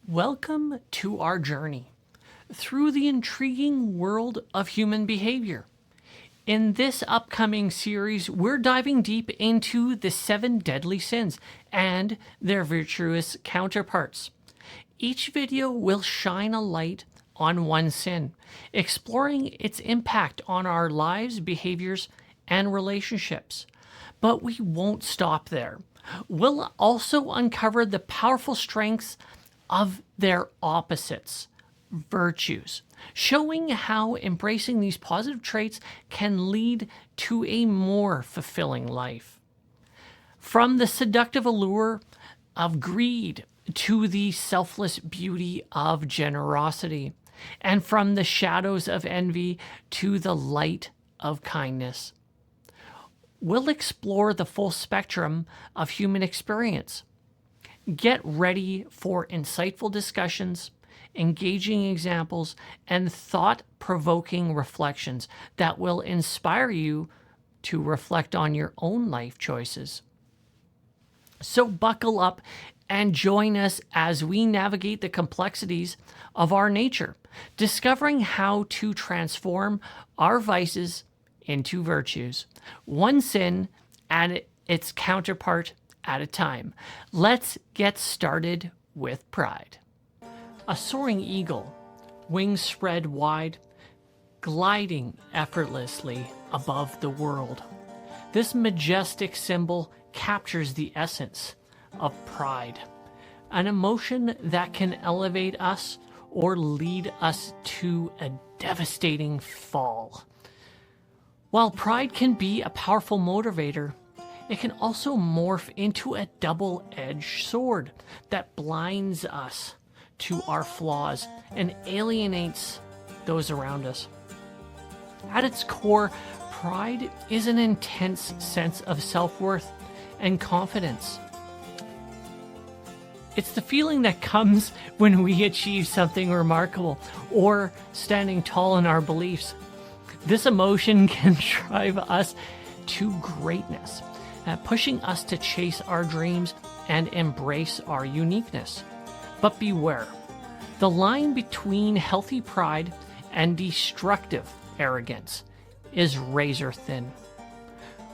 Welcome to our journey through the intriguing world of human behavior. In this upcoming series, we're diving deep into the 7 deadly sins and their virtuous counterparts. Each video will shine a light on one sin, exploring its impact on our lives, behaviors, and relationships. But we won't stop there. We'll also uncover the powerful strengths of their opposites, virtues, showing how embracing these positive traits can lead to a more fulfilling life. From the seductive allure of greed to the selfless beauty of generosity, and from the shadows of envy to the light of kindness. We'll explore the full spectrum of human experience. Get ready for insightful discussions, engaging examples, and thought-provoking reflections that will inspire you to reflect on your own life choices. So buckle up and join us as we navigate the complexities of our nature, discovering how to transform our vices into virtues, one sin and its counterpart at a time. Let's get started with pride. A soaring eagle, wings spread wide, gliding effortlessly above the world. This majestic symbol captures the essence of pride, an emotion that can elevate us or lead us to a devastating fall. While pride can be a powerful motivator, it can also morph into a double-edged sword that blinds us to our flaws and alienates those around us. At its core, pride is an intense sense of self-worth and confidence. It's the feeling that comes when we achieve something remarkable or standing tall in our beliefs. This emotion can drive us to greatness, pushing us to chase our dreams and embrace our uniqueness. But beware, the line between healthy pride and destructive arrogance is razor thin.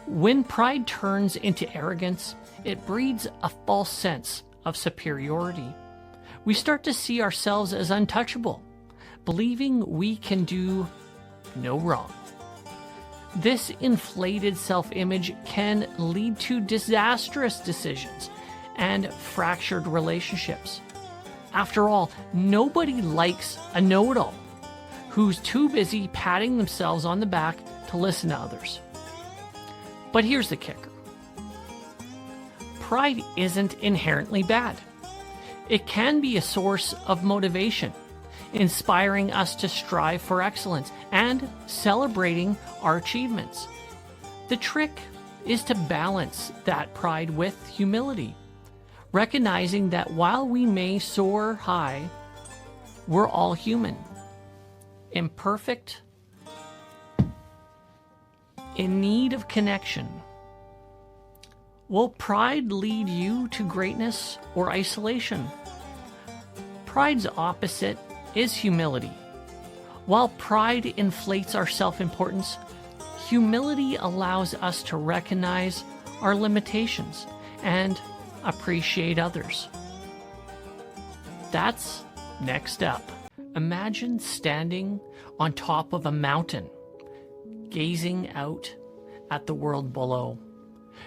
When pride turns into arrogance, it breeds a false sense of superiority. We start to see ourselves as untouchable, believing we can do no wrong. This inflated self-image can lead to disastrous decisions and fractured relationships. After all, nobody likes a know-it-all who's too busy patting themselves on the back to listen to others. But here's the kicker. Pride isn't inherently bad. It can be a source of motivation, inspiring us to strive for excellence and celebrating our achievements. The trick is to balance that pride with humility, recognizing that while we may soar high, we're all human, imperfect, in need of connection. Will pride lead you to greatness or isolation? Pride's opposite is humility. While pride inflates our self-importance, humility allows us to recognize our limitations and appreciate others. That's next up. Imagine standing on top of a mountain, gazing out at the world below.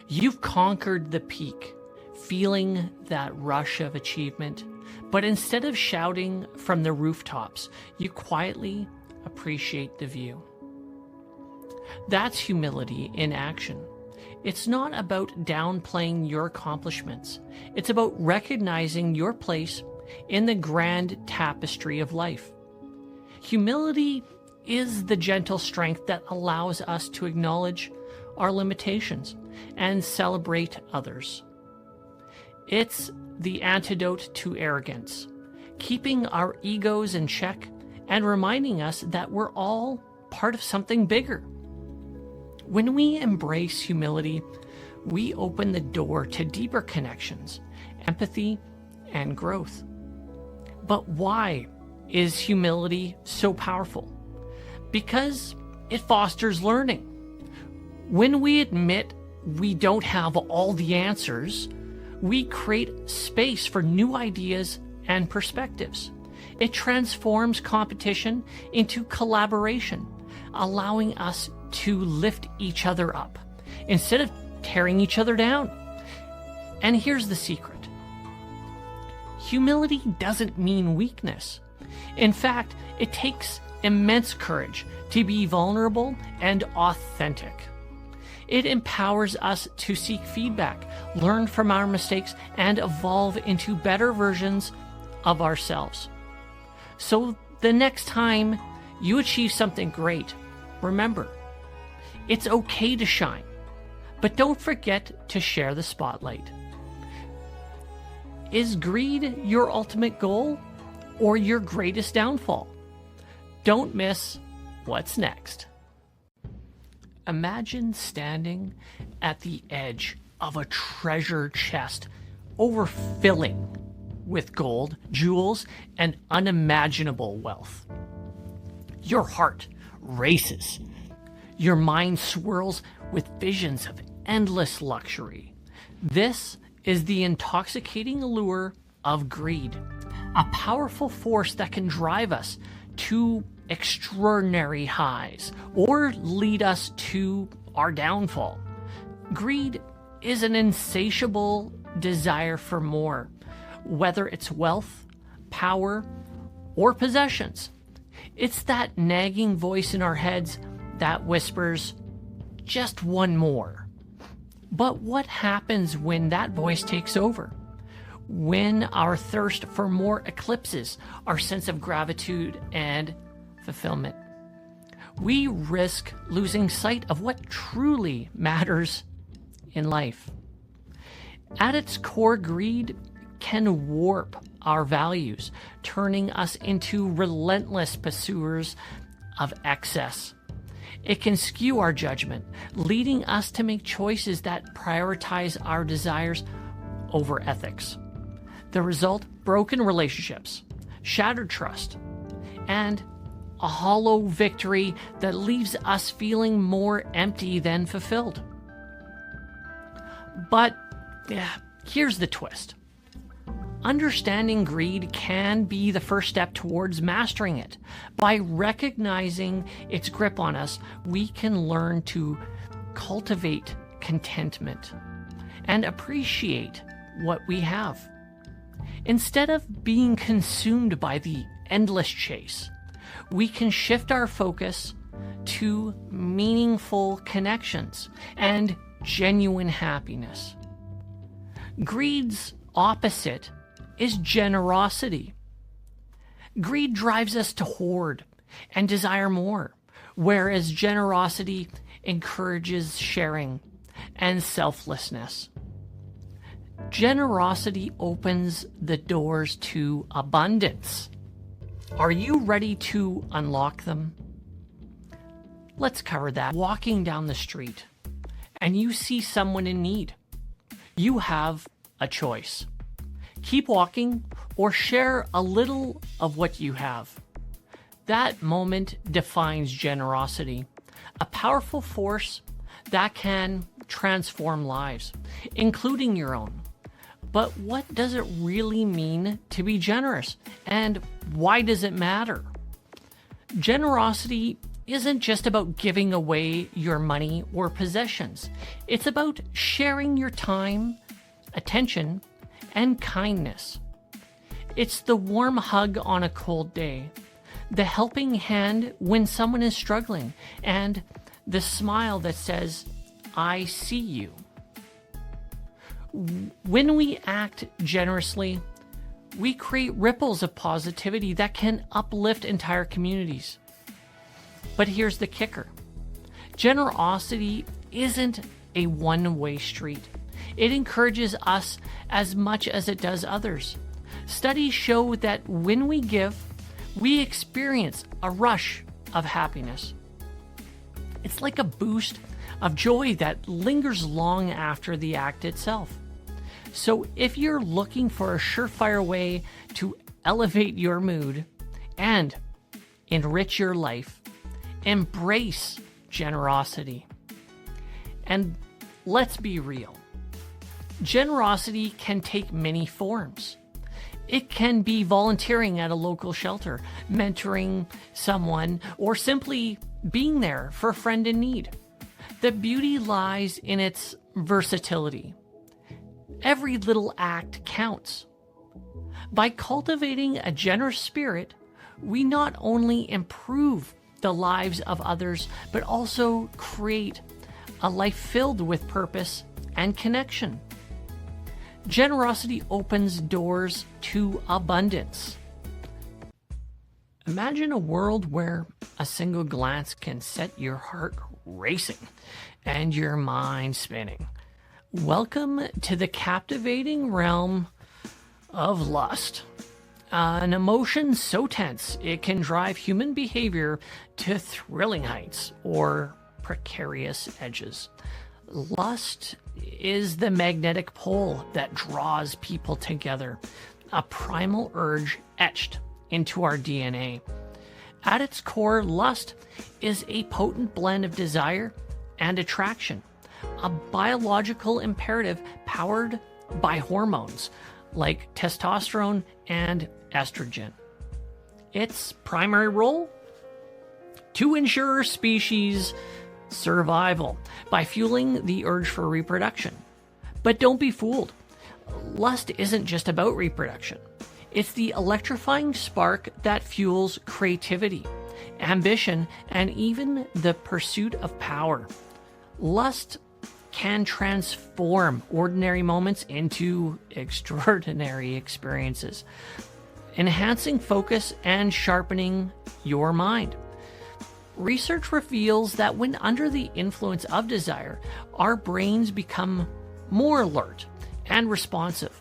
You've conquered the peak, feeling that rush of achievement, but instead of shouting from the rooftops, you quietly appreciate the view. That's humility in action. It's not about downplaying your accomplishments. It's about recognizing your place in the grand tapestry of life. Humility is the gentle strength that allows us to acknowledge our limitations and celebrate others. It's the antidote to arrogance, keeping our egos in check and reminding us that we're all part of something bigger. When we embrace humility, we open the door to deeper connections, empathy, and growth. But why is humility so powerful? Because it fosters learning. When we admit we don't have all the answers, we create space for new ideas and perspectives. It transforms competition into collaboration, allowing us to lift each other up instead of tearing each other down. And here's the secret. Humility doesn't mean weakness. In fact, it takes immense courage to be vulnerable and authentic. It empowers us to seek feedback, learn from our mistakes, and evolve into better versions of ourselves. So the next time you achieve something great, remember, it's okay to shine, but don't forget to share the spotlight. Is greed your ultimate goal or your greatest downfall? Don't miss what's next. Imagine standing at the edge of a treasure chest overfilling with gold, jewels, and unimaginable wealth. Your heart races. Your mind swirls with visions of endless luxury. This is the intoxicating allure of greed, a powerful force that can drive us to extraordinary highs or lead us to our downfall. Greed is an insatiable desire for more, whether it's wealth, power, or possessions. It's that nagging voice in our heads that whispers, just one more. But what happens when that voice takes over? When our thirst for more eclipses our sense of gratitude and fulfillment? We risk losing sight of what truly matters in life. At its core, greed can warp our values, turning us into relentless pursuers of excess. It can skew our judgment, leading us to make choices that prioritize our desires over ethics. The result, broken relationships, shattered trust, and a hollow victory that leaves us feeling more empty than fulfilled. But here's the twist. Understanding greed can be the first step towards mastering it. By recognizing its grip on us, we can learn to cultivate contentment and appreciate what we have. Instead of being consumed by the endless chase, we can shift our focus to meaningful connections and genuine happiness. Greed's opposite is generosity. Greed drives us to hoard and desire more, whereas generosity encourages sharing and selflessness. Generosity opens the doors to abundance. Are you ready to unlock them? Let's cover that. Walking down the street and you see someone in need. You have a choice. Keep walking or share a little of what you have. That moment defines generosity, a powerful force that can transform lives, including your own. But what does it really mean to be generous? And why does it matter? Generosity isn't just about giving away your money or possessions. It's about sharing your time, attention, and kindness. It's the warm hug on a cold day, the helping hand when someone is struggling, and the smile that says, I see you. When we act generously, we create ripples of positivity that can uplift entire communities. But here's the kicker. Generosity isn't a one-way street. It encourages us as much as it does others. Studies show that when we give, we experience a rush of happiness. It's like a boost of joy that lingers long after the act itself. So if you're looking for a surefire way to elevate your mood, and enrich your life. Embrace generosity. And let's be real. Generosity can take many forms. It can be volunteering at a local shelter, mentoring someone, or simply being there for a friend in need. The beauty lies in its versatility. Every little act counts. By cultivating a generous spirit, we not only improve the lives of others, but also create a life filled with purpose and connection. Generosity opens doors to abundance. Imagine a world where a single glance can set your heart racing and your mind spinning. Welcome to the captivating realm of lust. An emotion so tense it can drive human behavior to thrilling heights or precarious edges. Lust is the magnetic pole that draws people together, a primal urge etched into our DNA. At its core, lust is a potent blend of desire and attraction, a biological imperative powered by hormones like testosterone and estrogen. Its primary role? To ensure species survival by fueling the urge for reproduction. But don't be fooled. Lust isn't just about reproduction. It's the electrifying spark that fuels creativity, ambition, and even the pursuit of power. Lust can transform ordinary moments into extraordinary experiences, enhancing focus and sharpening your mind. Research reveals that when under the influence of desire, our brains become more alert and responsive.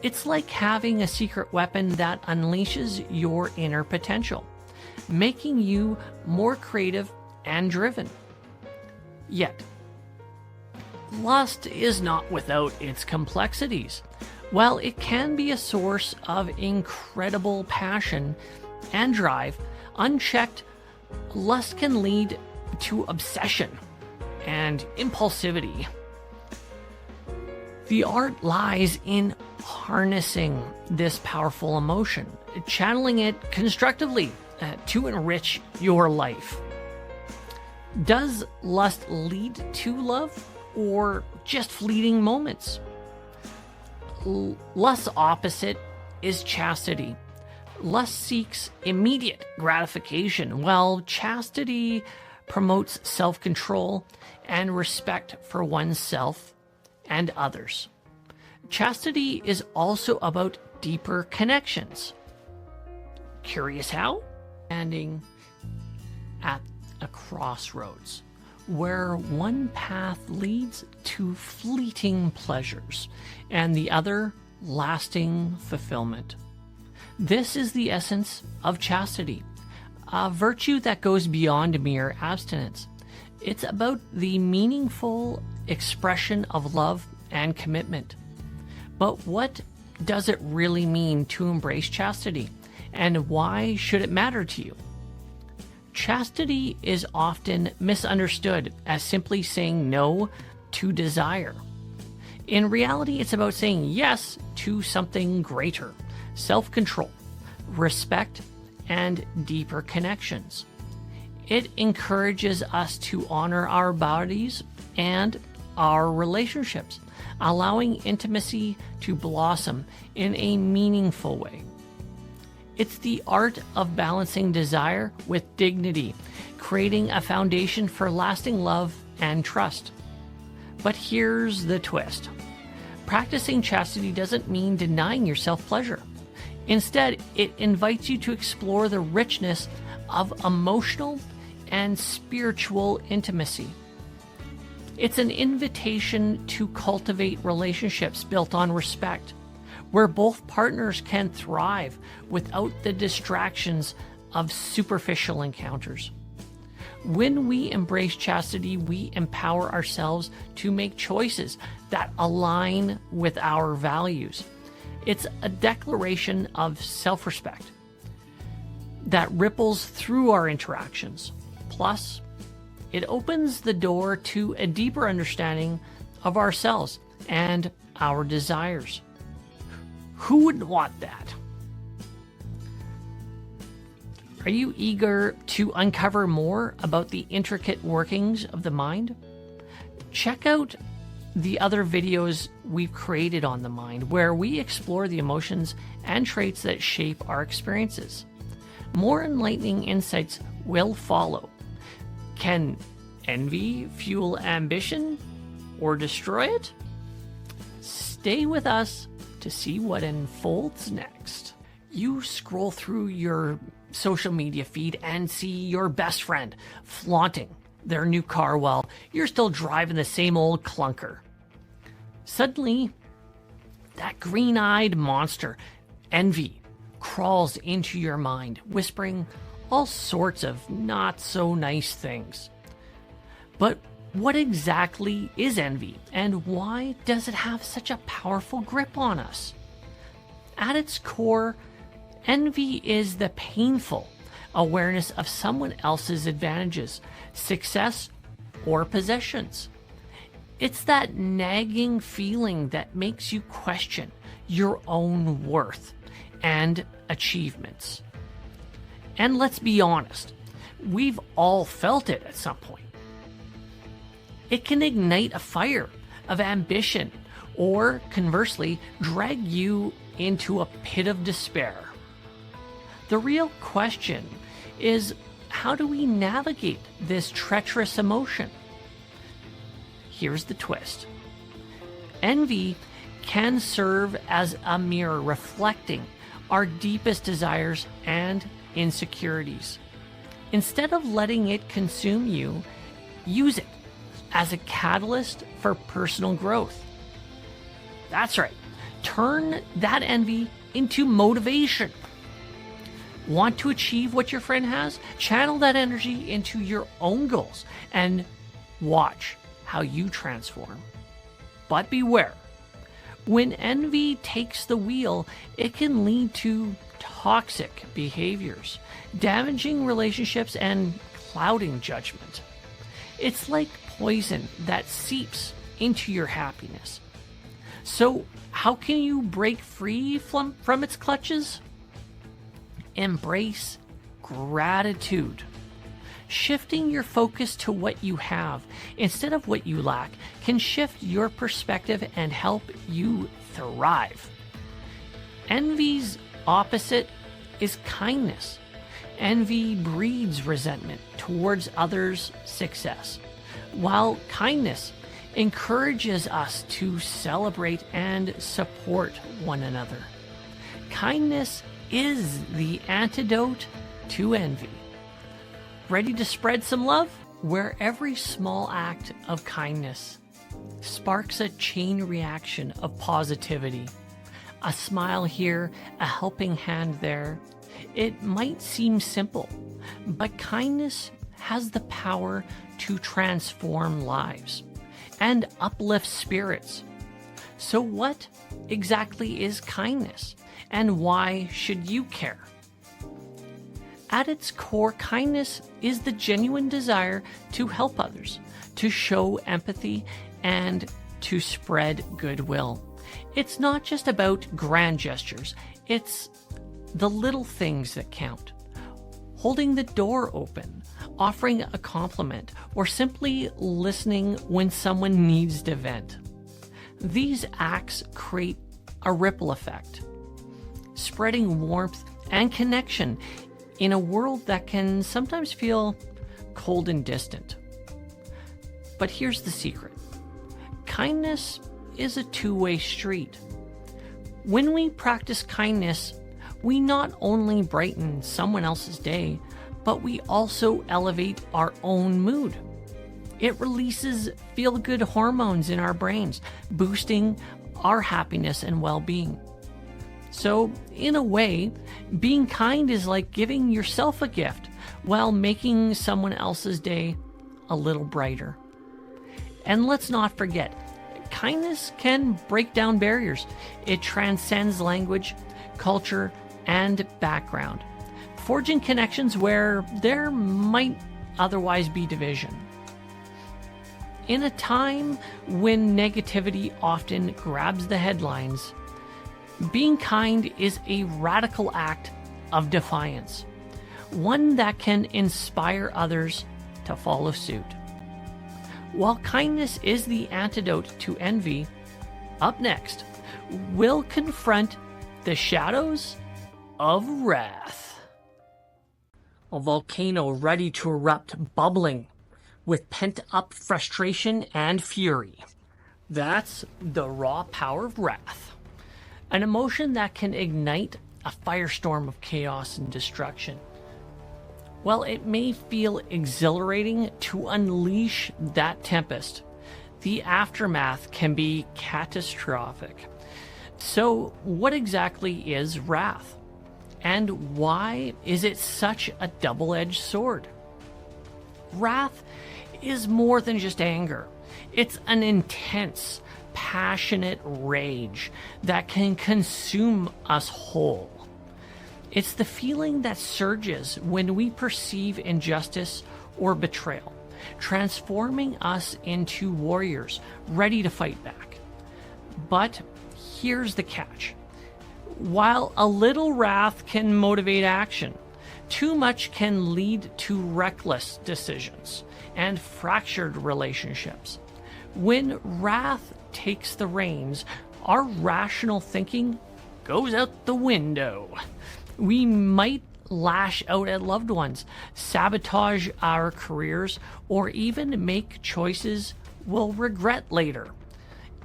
It's like having a secret weapon that unleashes your inner potential, making you more creative and driven. Yet, lust is not without its complexities. While it can be a source of incredible passion and drive, unchecked, lust can lead to obsession and impulsivity. The art lies in harnessing this powerful emotion, channeling it constructively to enrich your life. Does lust lead to love or just fleeting moments? Lust's opposite is chastity. Lust seeks immediate gratification, while chastity promotes self-control and respect for oneself and others. Chastity is also about deeper connections. Curious how? Standing at a crossroads where one path leads to fleeting pleasures and the other lasting fulfillment. This is the essence of chastity, a virtue that goes beyond mere abstinence. It's about the meaningful expression of love and commitment. But what does it really mean to embrace chastity, and why should it matter to you? Chastity is often misunderstood as simply saying no to desire. In reality, it's about saying yes to something greater: self-control, respect, and deeper connections. It encourages us to honor our bodies and our relationships, allowing intimacy to blossom in a meaningful way. It's the art of balancing desire with dignity, creating a foundation for lasting love and trust. But here's the twist. Practicing chastity doesn't mean denying yourself pleasure. Instead, it invites you to explore the richness of emotional and spiritual intimacy. It's an invitation to cultivate relationships built on respect, where both partners can thrive without the distractions of superficial encounters. When we embrace chastity, we empower ourselves to make choices that align with our values. It's a declaration of self-respect that ripples through our interactions. Plus, it opens the door to a deeper understanding of ourselves and our desires. Who wouldn't want that? Are you eager to uncover more about the intricate workings of the mind? Check out the other videos we've created on the mind, where we explore the emotions and traits that shape our experiences. More enlightening insights will follow. Can envy fuel ambition or destroy it? Stay with us to see what unfolds next. You scroll through your social media feed and see your best friend flaunting their new car while you're still driving the same old clunker. Suddenly, that green-eyed monster, envy, crawls into your mind, whispering all sorts of not-so-nice things. But what exactly is envy, and why does it have such a powerful grip on us? At its core, envy is the painful awareness of someone else's advantages, success, or possessions. It's that nagging feeling that makes you question your own worth and achievements. And let's be honest, we've all felt it at some point. It can ignite a fire of ambition, or conversely, drag you into a pit of despair. The real question is, how do we navigate this treacherous emotion? Here's the twist. Envy can serve as a mirror reflecting our deepest desires and insecurities. Instead of letting it consume you, use it as a catalyst for personal growth. That's right. Turn that envy into motivation. Want to achieve what your friend has? Channel that energy into your own goals and watch how you transform. But beware. When envy takes the wheel, it can lead to toxic behaviors, damaging relationships, and clouding judgment. It's like poison that seeps into your happiness. So, how can you break free from its clutches? Embrace gratitude. Shifting your focus to what you have instead of what you lack can shift your perspective and help you thrive. Envy's opposite is kindness. Envy breeds resentment towards others' success, while kindness encourages us to celebrate and support one another. Kindness is the antidote to envy. Ready to spread some love? Where every small act of kindness sparks a chain reaction of positivity. A smile here, a helping hand there. It might seem simple, but kindness has the power to transform lives and uplift spirits. So what exactly is kindness, and why should you care? At its core, kindness is the genuine desire to help others, to show empathy, and to spread goodwill. It's not just about grand gestures, it's the little things that count. Holding the door open, offering a compliment, or simply listening when someone needs to vent. These acts create a ripple effect, spreading warmth and connection in a world that can sometimes feel cold and distant. But here's the secret. Kindness is a two-way street. When we practice kindness, we not only brighten someone else's day, but we also elevate our own mood. It releases feel-good hormones in our brains, boosting our happiness and well-being. So, in a way, being kind is like giving yourself a gift while making someone else's day a little brighter. And let's not forget, kindness can break down barriers. It transcends language, culture, and background, forging connections where there might otherwise be division. In a time when negativity often grabs the headlines, being kind is a radical act of defiance, one that can inspire others to follow suit. While kindness is the antidote to envy, up next, we'll confront the shadows of wrath. A volcano ready to erupt, bubbling with pent-up frustration and fury. That's the raw power of wrath, an emotion that can ignite a firestorm of chaos and destruction. While it may feel exhilarating to unleash that tempest, the aftermath can be catastrophic. So, what exactly is wrath? And why is it such a double-edged sword? Wrath is more than just anger. It's an intense, passionate rage that can consume us whole. It's the feeling that surges when we perceive injustice or betrayal, transforming us into warriors ready to fight back. But here's the catch. While a little wrath can motivate action, too much can lead to reckless decisions and fractured relationships. When wrath takes the reins, our rational thinking goes out the window. We might lash out at loved ones, sabotage our careers, or even make choices we'll regret later.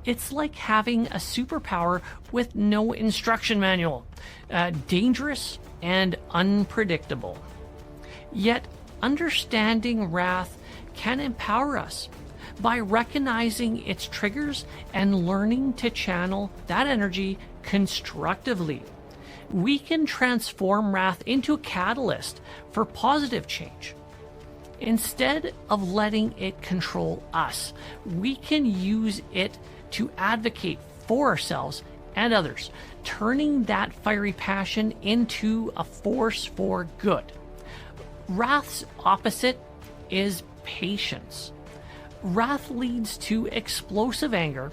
It's like having a superpower with no instruction manual, dangerous and unpredictable. Yet, understanding wrath can empower us by recognizing its triggers and learning to channel that energy constructively. We can transform wrath into a catalyst for positive change. Instead of letting it control us, we can use it to advocate for ourselves and others, turning that fiery passion into a force for good. Wrath's opposite is patience. Wrath leads to explosive anger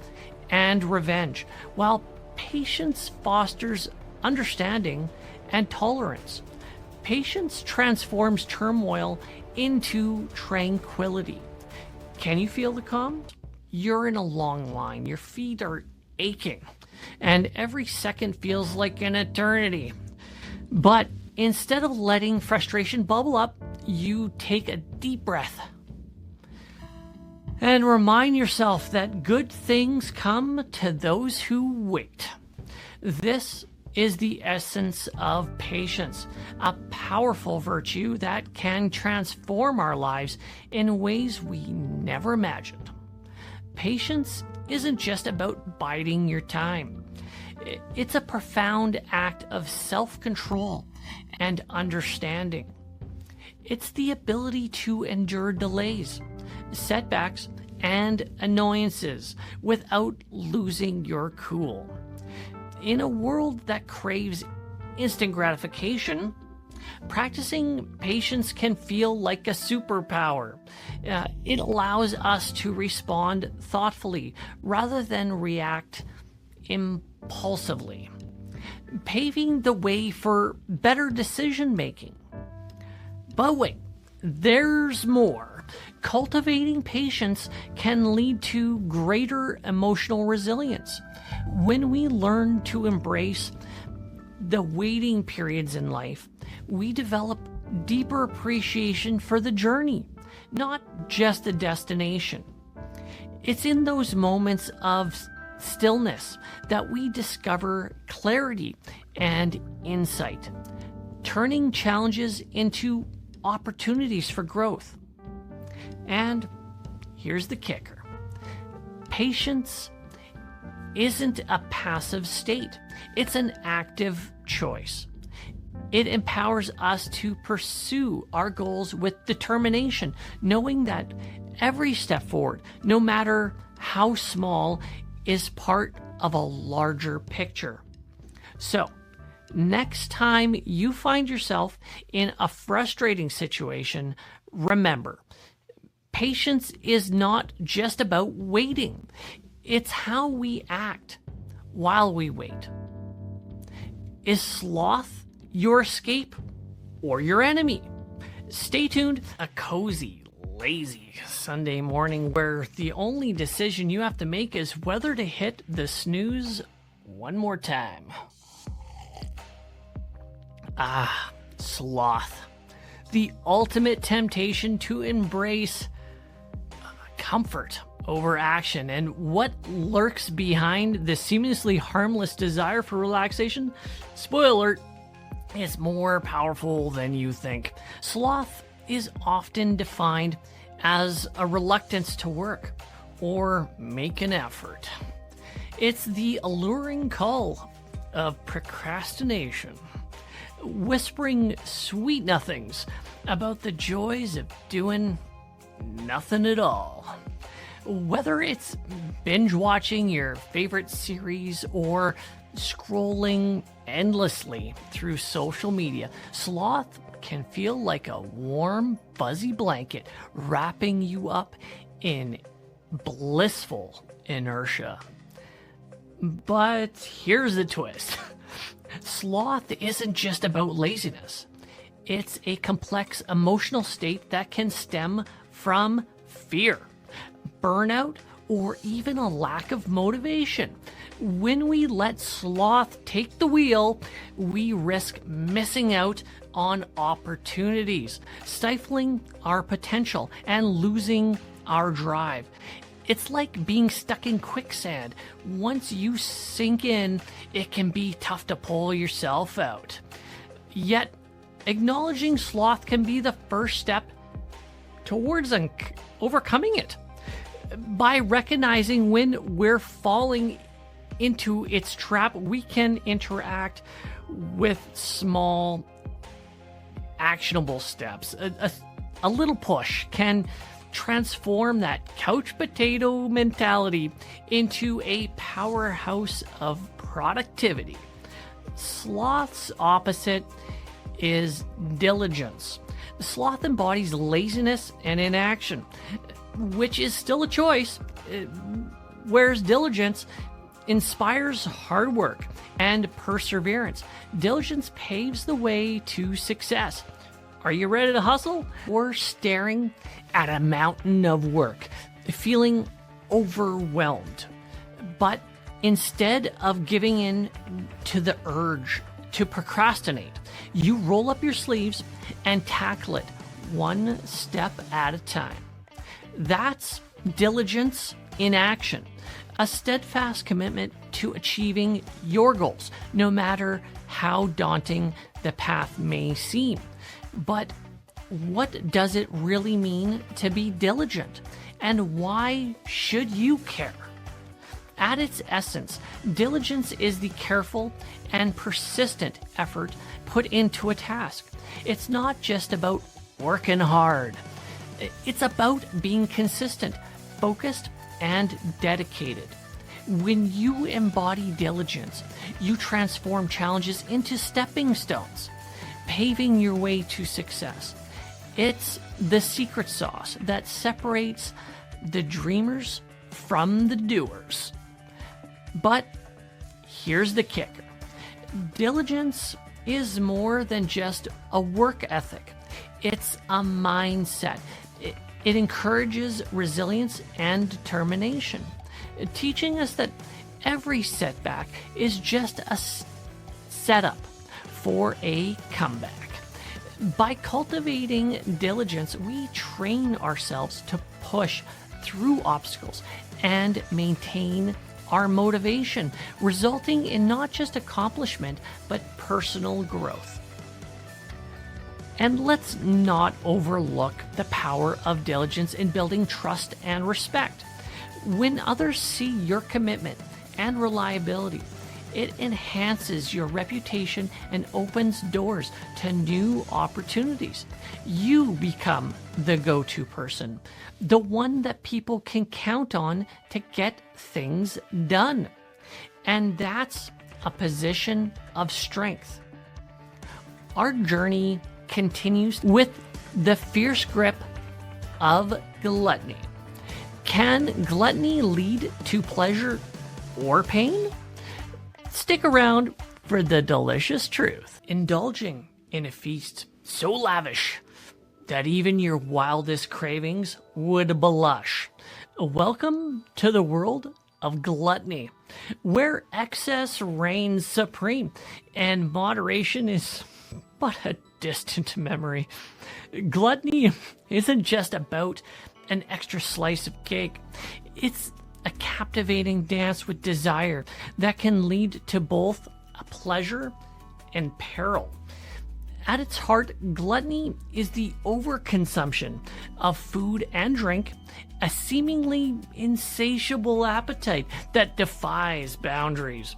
and revenge, while patience fosters understanding and tolerance. Patience transforms turmoil into tranquility. Can you feel the calm? You're in a long line, your feet are aching, and every second feels like an eternity. But instead of letting frustration bubble up, you take a deep breath and remind yourself that good things come to those who wait. This is the essence of patience, a powerful virtue that can transform our lives in ways we never imagined. Patience isn't just about biding your time. It's a profound act of self-control and understanding. It's the ability to endure delays, setbacks, and annoyances without losing your cool. In a world that craves instant gratification, practicing patience can feel like a superpower. It allows us to respond thoughtfully rather than react impulsively, paving the way for better decision making. But wait, there's more. Cultivating patience can lead to greater emotional resilience. When we learn to embrace the waiting periods in life, we develop deeper appreciation for the journey, not just the destination. It's in those moments of stillness that we discover clarity and insight, turning challenges into opportunities for growth. And here's the kicker. Patience isn't a passive state. It's an active choice. It empowers us to pursue our goals with determination, knowing that every step forward, no matter how small, is part of a larger picture. So, next time you find yourself in a frustrating situation, remember, patience is not just about waiting. It's how we act while we wait. Is sloth your escape or your enemy? Stay tuned. A cozy, lazy Sunday morning where the only decision you have to make is whether to hit the snooze one more time. Sloth. The ultimate temptation to embrace comfort over action. And what lurks behind the seemingly harmless desire for relaxation? Spoiler alert, it's more powerful than you think. Sloth is often defined as a reluctance to work or make an effort. It's the alluring call of procrastination, whispering sweet nothings about the joys of doing nothing at all. Whether it's binge watching your favorite series or scrolling endlessly through social media, sloth can feel like a warm, fuzzy blanket wrapping you up in blissful inertia. But here's the twist. Sloth isn't just about laziness. It's a complex emotional state that can stem from fear, burnout, or even a lack of motivation. When we let sloth take the wheel, we risk missing out on opportunities, stifling our potential, and losing our drive. It's like being stuck in quicksand. Once you sink in, it can be tough to pull yourself out. Yet, acknowledging sloth can be the first step towards overcoming it. By recognizing when we're falling into its trap, we can interact with small, actionable steps. A little push can transform that couch potato mentality into a powerhouse of productivity. Sloth's opposite is diligence. Sloth embodies laziness and inaction, which is still a choice, whereas diligence inspires hard work and perseverance. Diligence paves the way to success. Are you ready to hustle? Or staring at a mountain of work, feeling overwhelmed? But instead of giving in to the urge to procrastinate, you roll up your sleeves and tackle it one step at a time. That's diligence in action, a steadfast commitment to achieving your goals, no matter how daunting the path may seem. But what does it really mean to be diligent? And why should you care? At its essence, diligence is the careful and persistent effort put into a task. It's not just about working hard. It's about being consistent, focused, and dedicated. When you embody diligence, you transform challenges into stepping stones, paving your way to success. It's the secret sauce that separates the dreamers from the doers. But here's the kicker. Diligence is more than just a work ethic. It's a mindset. It encourages resilience and determination, teaching us that every setback is just a setup for a comeback. By cultivating diligence, we train ourselves to push through obstacles and maintain our motivation, resulting in not just accomplishment, but personal growth. And let's not overlook the power of diligence in building trust and respect. When others see your commitment and reliability, It enhances your reputation and opens doors to new opportunities. You become the go-to person, the one that people can count on to get things done. And that's a position of strength. Our journey continues with the fierce grip of gluttony. Can gluttony lead to pleasure or pain? Stick around for the delicious truth. Indulging in a feast so lavish that even your wildest cravings would blush. Welcome to the world of gluttony, where excess reigns supreme and moderation is but a distant memory. Gluttony isn't just about an extra slice of cake. It's a captivating dance with desire that can lead to both a pleasure and peril. At its heart, gluttony is the overconsumption of food and drink, a seemingly insatiable appetite that defies boundaries.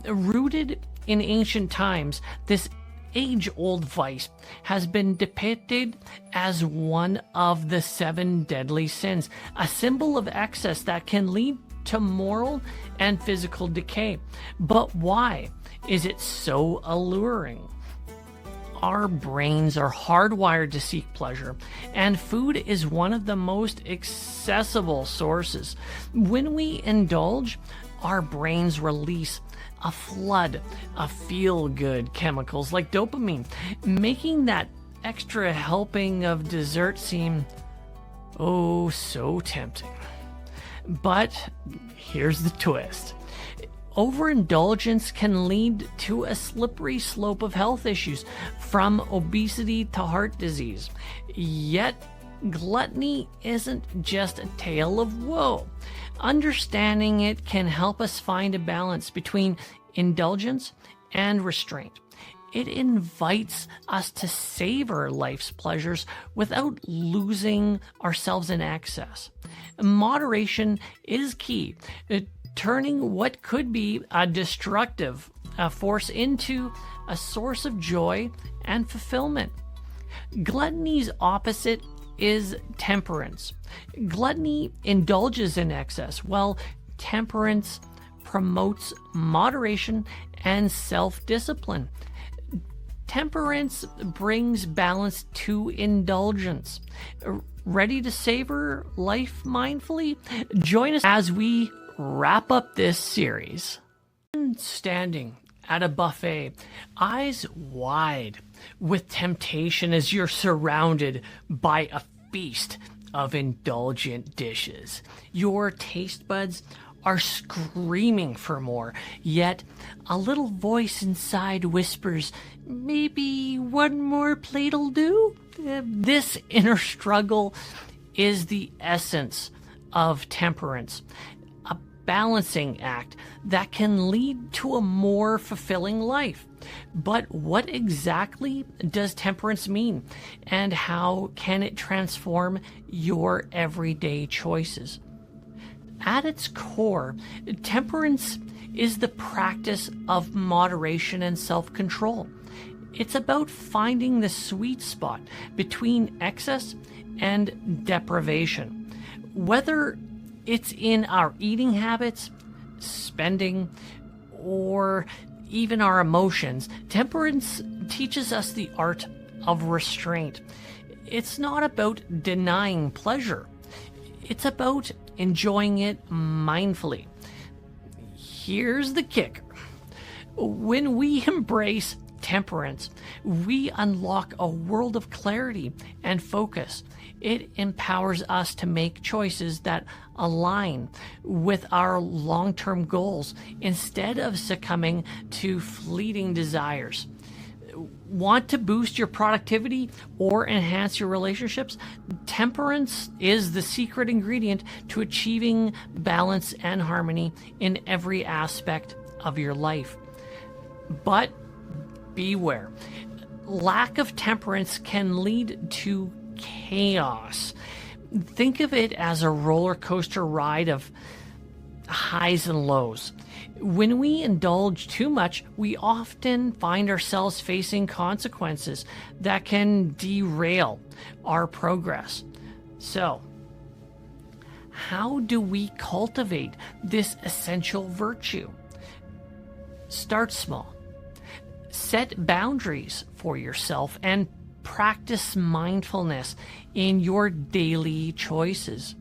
Rooted in ancient times, this age-old vice has been depicted as one of the 7 deadly sins, a symbol of excess that can lead to moral and physical decay. But why is it so alluring? Our brains are hardwired to seek pleasure, and food is one of the most accessible sources. When we indulge, our brains release a flood of feel-good chemicals like dopamine, making that extra helping of dessert seem oh so tempting. But here's the twist. Overindulgence can lead to a slippery slope of health issues, from obesity to heart disease. Yet, gluttony isn't just a tale of woe. Understanding it can help us find a balance between indulgence and restraint. It invites us to savor life's pleasures without losing ourselves in excess. Moderation is key, turning what could be a destructive force into a source of joy and fulfillment. Gluttony's opposite is temperance. Gluttony indulges in excess, while temperance promotes moderation and self-discipline. Temperance brings balance to indulgence. Ready to savor life mindfully? Join us as we wrap up this series. Standing at a buffet, eyes wide with temptation as you're surrounded by a feast of indulgent dishes. Your taste buds are screaming for more, yet a little voice inside whispers, maybe one more plate'll do? This inner struggle is the essence of temperance, a balancing act that can lead to a more fulfilling life. But what exactly does temperance mean, and how can it transform your everyday choices? At its core, temperance is the practice of moderation and self-control. It's about finding the sweet spot between excess and deprivation. Whether it's in our eating habits, spending, or even our emotions, temperance teaches us the art of restraint. It's not about denying pleasure. It's about enjoying it mindfully. Here's the kicker. When we embrace temperance, we unlock a world of clarity and focus. It empowers us to make choices that align with our long-term goals instead of succumbing to fleeting desires. Want to boost your productivity or enhance your relationships? Temperance is the secret ingredient to achieving balance and harmony in every aspect of your life. But beware. Lack of temperance can lead to chaos. Think of it as a roller coaster ride of highs and lows. When we indulge too much, we often find ourselves facing consequences that can derail our progress. So, how do we cultivate this essential virtue? Start small. Set boundaries for yourself and practice mindfulness in your daily choices.